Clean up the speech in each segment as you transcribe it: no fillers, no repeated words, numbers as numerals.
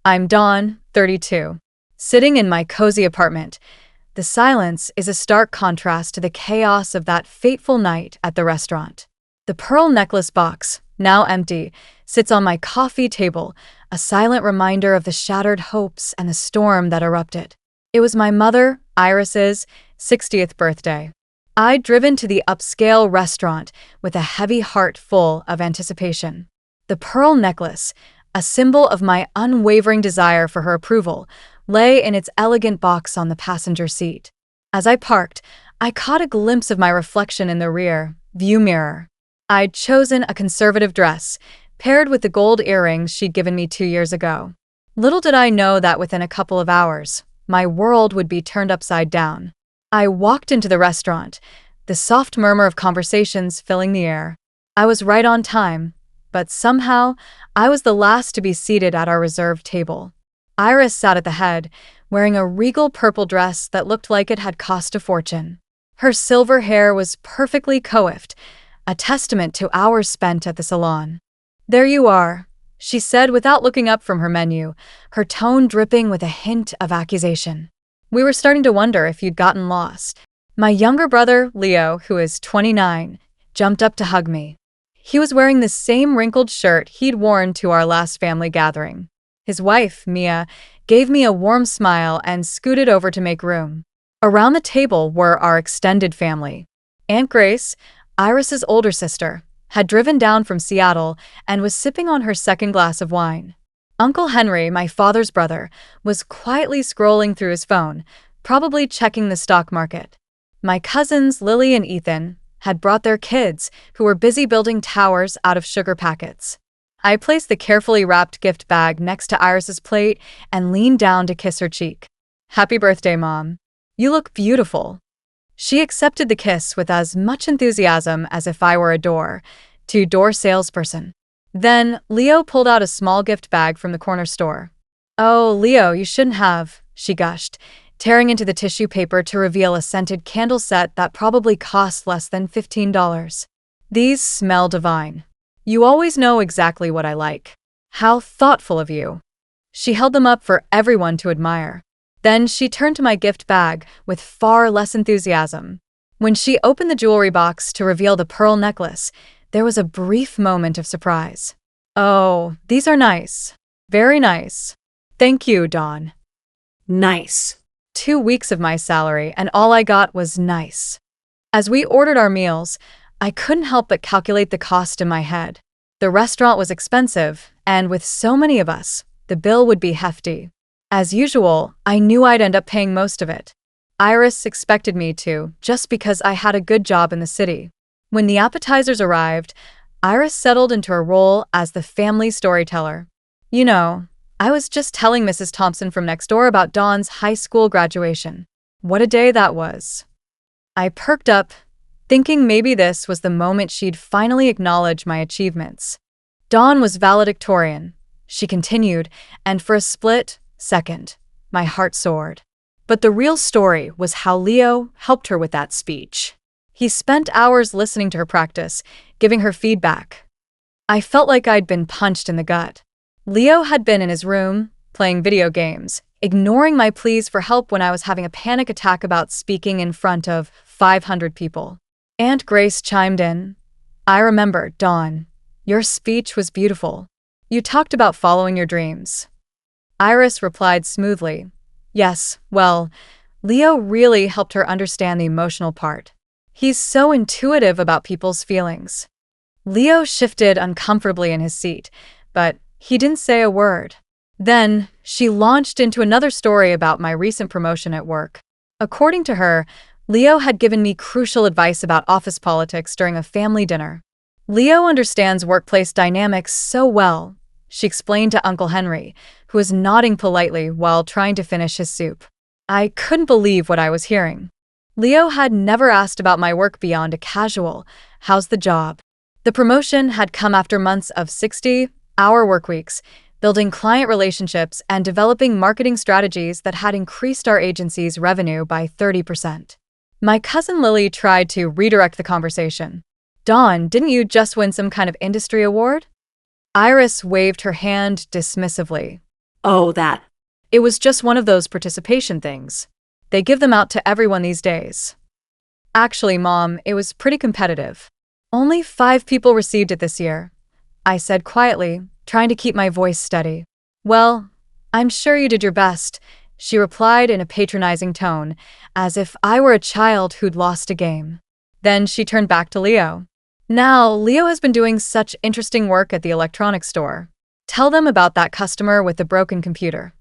I'm Dawn, 32, sitting in my cozy apartment. The silence is a stark contrast to the chaos of that fateful night at the restaurant. The pearl necklace box, now empty, sits on my coffee table, a silent reminder of the shattered hopes and the storm that erupted. It was my mother, Iris's, 60th birthday. I'd driven to the upscale restaurant with a heavy heart full of anticipation. The pearl necklace, a symbol of my unwavering desire for her approval, lay in its elegant box on the passenger seat. As I parked, I caught a glimpse of my reflection in the rear view mirror. I'd chosen a conservative dress, paired with the gold earrings she'd given me 2 years ago. Little did I know that within a couple of hours, my world would be turned upside down. I walked into the restaurant, the soft murmur of conversations filling the air. I was right on time, but somehow, I was the last to be seated at our reserved table. Iris sat at the head, wearing a regal purple dress that looked like it had cost a fortune. Her silver hair was perfectly coiffed, a testament to hours spent at the salon. "There you are," she said without looking up from her menu, her tone dripping with a hint of accusation. "We were starting to wonder if you'd gotten lost." My younger brother, Leo, who is 29, jumped up to hug me. He was wearing the same wrinkled shirt he'd worn to our last family gathering. His wife, Mia, gave me a warm smile and scooted over to make room. Around the table were our extended family. Aunt Grace, Iris's older sister, had driven down from Seattle and was sipping on her second glass of wine. Uncle Henry, my father's brother, was quietly scrolling through his phone, probably checking the stock market. My cousins, Lily and Ethan, had brought their kids, who were busy building towers out of sugar packets. I placed the carefully wrapped gift bag next to Iris's plate and leaned down to kiss her cheek. "Happy birthday, Mom. You look beautiful." She accepted the kiss with as much enthusiasm as if I were a door-to-door salesperson. Then, Leo pulled out a small gift bag from the corner store. "Oh, Leo, you shouldn't have," she gushed, tearing into the tissue paper to reveal a scented candle set that probably cost less than $15. "These smell divine. You always know exactly what I like. How thoughtful of you." She held them up for everyone to admire. Then she turned to my gift bag with far less enthusiasm. When she opened the jewelry box to reveal the pearl necklace, there was a brief moment of surprise. "Oh, these are nice. Very nice. Thank you, Dawn." Nice. 2 weeks of my salary, and all I got was nice. As we ordered our meals, I couldn't help but calculate the cost in my head. The restaurant was expensive, and with so many of us, the bill would be hefty. As usual, I knew I'd end up paying most of it. Iris expected me to, just because I had a good job in the city. When the appetizers arrived, Iris settled into her role as the family storyteller. "You know, I was just telling Mrs. Thompson from next door about Dawn's high school graduation. What a day that was." I perked up, thinking maybe this was the moment she'd finally acknowledge my achievements. "Dawn was valedictorian," she continued, and for a split second, my heart soared. But the real story was how Leo helped her with that speech. He spent hours listening to her practice, giving her feedback. I felt like I'd been punched in the gut. Leo had been in his room, playing video games, ignoring my pleas for help when I was having a panic attack about speaking in front of 500 people. Aunt Grace chimed in. "I remember, Dawn. Your speech was beautiful. You talked about following your dreams." Iris replied smoothly, "Yes, well, Leo really helped her understand the emotional part. He's so intuitive about people's feelings." Leo shifted uncomfortably in his seat, but he didn't say a word. Then, she launched into another story about my recent promotion at work. According to her, Leo had given me crucial advice about office politics during a family dinner. "Leo understands workplace dynamics so well," she explained to Uncle Henry, who was nodding politely while trying to finish his soup. I couldn't believe what I was hearing. Leo had never asked about my work beyond a casual, "How's the job?" The promotion had come after months of 60-hour workweeks, building client relationships and developing marketing strategies that had increased our agency's revenue by 30%. My cousin Lily tried to redirect the conversation. "Dawn, didn't you just win some kind of industry award?" Iris waved her hand dismissively. Oh, that. It was just one of those participation things. They give them out to everyone these days. Actually, Mom, it was pretty competitive. Only 5 people received it this year, I said quietly, trying to keep my voice steady. Well, I'm sure you did your best, she replied in a patronizing tone, as if I were a child who'd lost a game. Then she turned back to Leo. Now, Leo has been doing such interesting work at the electronics store. Tell them about that customer with the broken computer.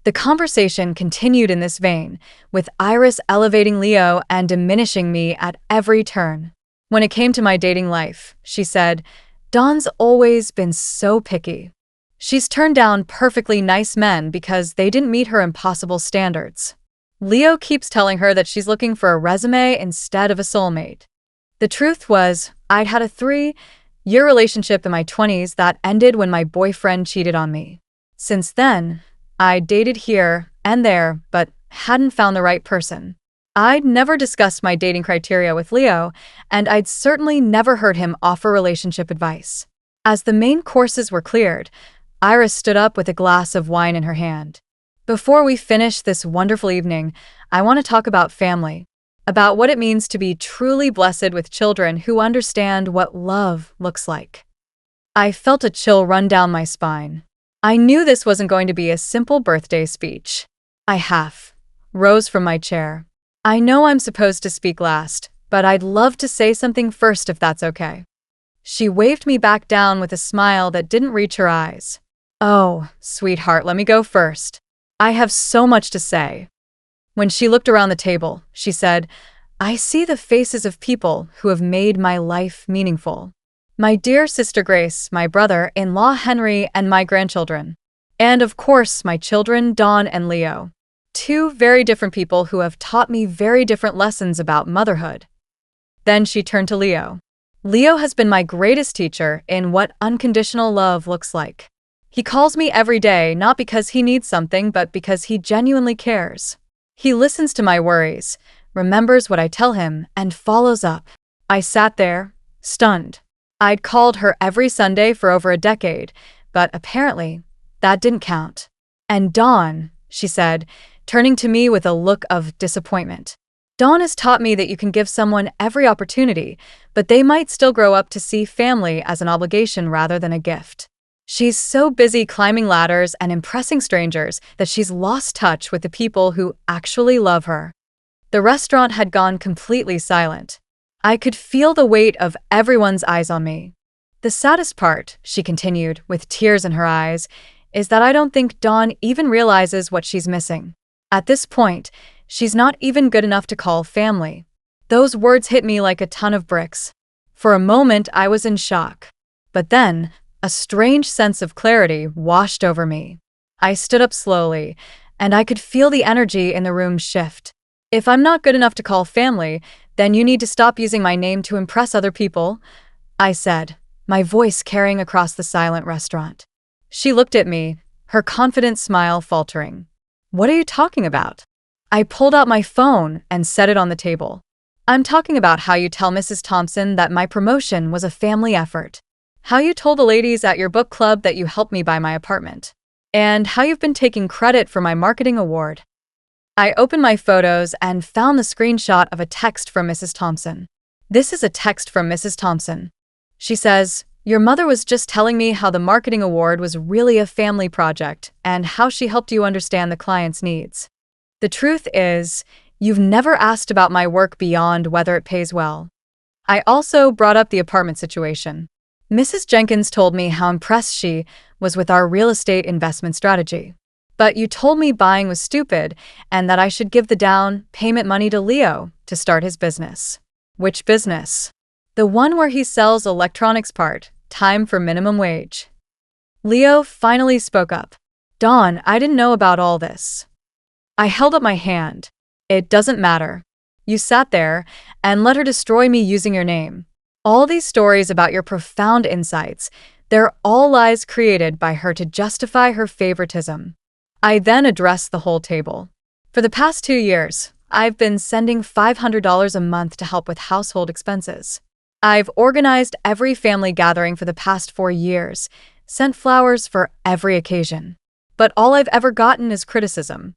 The conversation continued in this vein, with Iris elevating Leo and diminishing me at every turn. When it came to my dating life, she said, Dawn's always been so picky. She's turned down perfectly nice men because they didn't meet her impossible standards. Leo keeps telling her that she's looking for a resume instead of a soulmate. The truth was, I'd had a 3-year relationship in my 20s that ended when my boyfriend cheated on me. Since then, I dated here and there, but hadn't found the right person. I'd never discussed my dating criteria with Leo, and I'd certainly never heard him offer relationship advice. As the main courses were cleared, Iris stood up with a glass of wine in her hand. Before we finish this wonderful evening, I want to talk about family, about what it means to be truly blessed with children who understand what love looks like. I felt a chill run down my spine. I knew this wasn't going to be a simple birthday speech. I rose from my chair. I know I'm supposed to speak last, but I'd love to say something first if that's okay. She waved me back down with a smile that didn't reach her eyes. Oh, sweetheart, let me go first. I have so much to say. When she looked around the table, she said, I see the faces of people who have made my life meaningful. My dear sister Grace, my brother-in-law Henry, and my grandchildren. And of course, my children Dawn and Leo. 2 very different people who have taught me very different lessons about motherhood. Then she turned to Leo. Leo has been my greatest teacher in what unconditional love looks like. He calls me every day not because he needs something, but because he genuinely cares. He listens to my worries, remembers what I tell him, and follows up. I sat there, stunned. I'd called her every Sunday for over a decade, but apparently, that didn't count. And Dawn, she said, turning to me with a look of disappointment. Dawn has taught me that you can give someone every opportunity, but they might still grow up to see family as an obligation rather than a gift. She's so busy climbing ladders and impressing strangers that she's lost touch with the people who actually love her. The restaurant had gone completely silent. I could feel the weight of everyone's eyes on me. The saddest part, she continued, with tears in her eyes, is that I don't think Dawn even realizes what she's missing. At this point, she's not even good enough to call family. Those words hit me like a ton of bricks. For a moment, I was in shock. But then, a strange sense of clarity washed over me. I stood up slowly, and I could feel the energy in the room shift. If I'm not good enough to call family, then you need to stop using my name to impress other people, I said, my voice carrying across the silent restaurant. She looked at me, her confident smile faltering. What are you talking about? I pulled out my phone and set it on the table. I'm talking about how you tell Mrs. Thompson that my promotion was a family effort. How you told the ladies at your book club that you helped me buy my apartment. And how you've been taking credit for my marketing award. I opened my photos and found the screenshot of a text from Mrs. Thompson. This is a text from Mrs. Thompson. She says, your mother was just telling me how the marketing award was really a family project and how she helped you understand the client's needs. The truth is, you've never asked about my work beyond whether it pays well. I also brought up the apartment situation. Mrs. Jenkins told me how impressed she was with our real estate investment strategy. But you told me buying was stupid and that I should give the down payment money to Leo to start his business. Which business? The one where he sells electronics time for minimum wage. Leo finally spoke up. Dawn, I didn't know about all this. I held up my hand. It doesn't matter. You sat there and let her destroy me using your name. All these stories about your profound insights, they're all lies created by her to justify her favoritism. I then addressed the whole table. For the past 2 years, I've been sending $500 a month to help with household expenses. I've organized every family gathering for the past 4 years, sent flowers for every occasion. but all I've ever gotten is criticism.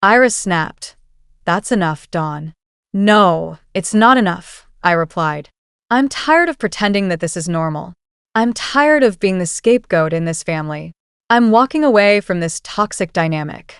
Iris snapped. That's enough, Dawn. No, it's not enough, I replied. I'm tired of pretending that this is normal. I'm tired of being the scapegoat in this family. I'm walking away from this toxic dynamic.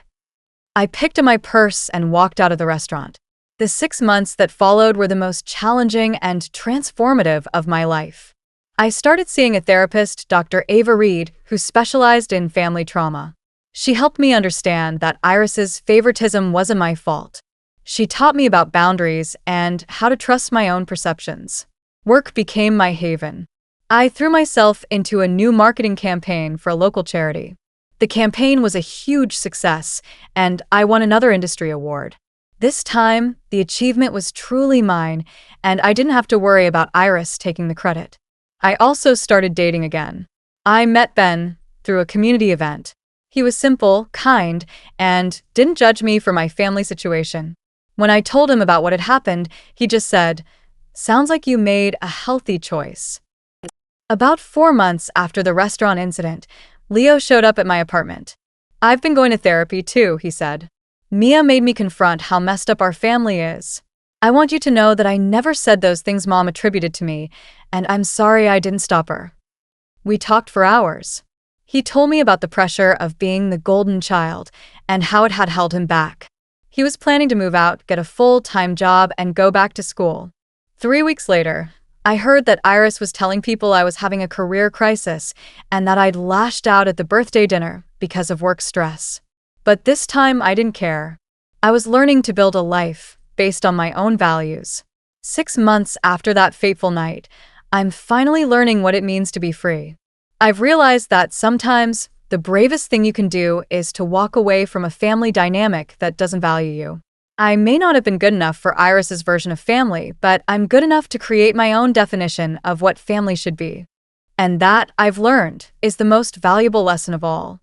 I picked up my purse and walked out of the restaurant. The 6 months that followed were the most challenging and transformative of my life. I started seeing a therapist, Dr. Ava Reed, who specialized in family trauma. She helped me understand that Iris's favoritism wasn't my fault. She taught me about boundaries and how to trust my own perceptions. Work became my haven. I threw myself into a new marketing campaign for a local charity. The campaign was a huge success, and I won another industry award. This time, the achievement was truly mine, and I didn't have to worry about Iris taking the credit. I also started dating again. I met Ben through a community event. He was simple, kind, and didn't judge me for my family situation. When I told him about what had happened, he just said, "Sounds like you made a healthy choice." About 4 months after the restaurant incident, Leo showed up at my apartment. "I've been going to therapy too," he said. "Mia made me confront how messed up our family is. I want you to know that I never said those things Mom attributed to me, and I'm sorry I didn't stop her." We talked for hours. He told me about the pressure of being the golden child and how it had held him back. He was planning to move out, get a full-time job, and go back to school. 3 weeks later, I heard that Iris was telling people I was having a career crisis and that I'd lashed out at the birthday dinner because of work stress. But this time I didn't care. I was learning to build a life based on my own values. 6 months after that fateful night, I'm finally learning what it means to be free. I've realized that sometimes the bravest thing you can do is to walk away from a family dynamic that doesn't value you. I may not have been good enough for Iris's version of family, but I'm good enough to create my own definition of what family should be. And that, I've learned, is the most valuable lesson of all.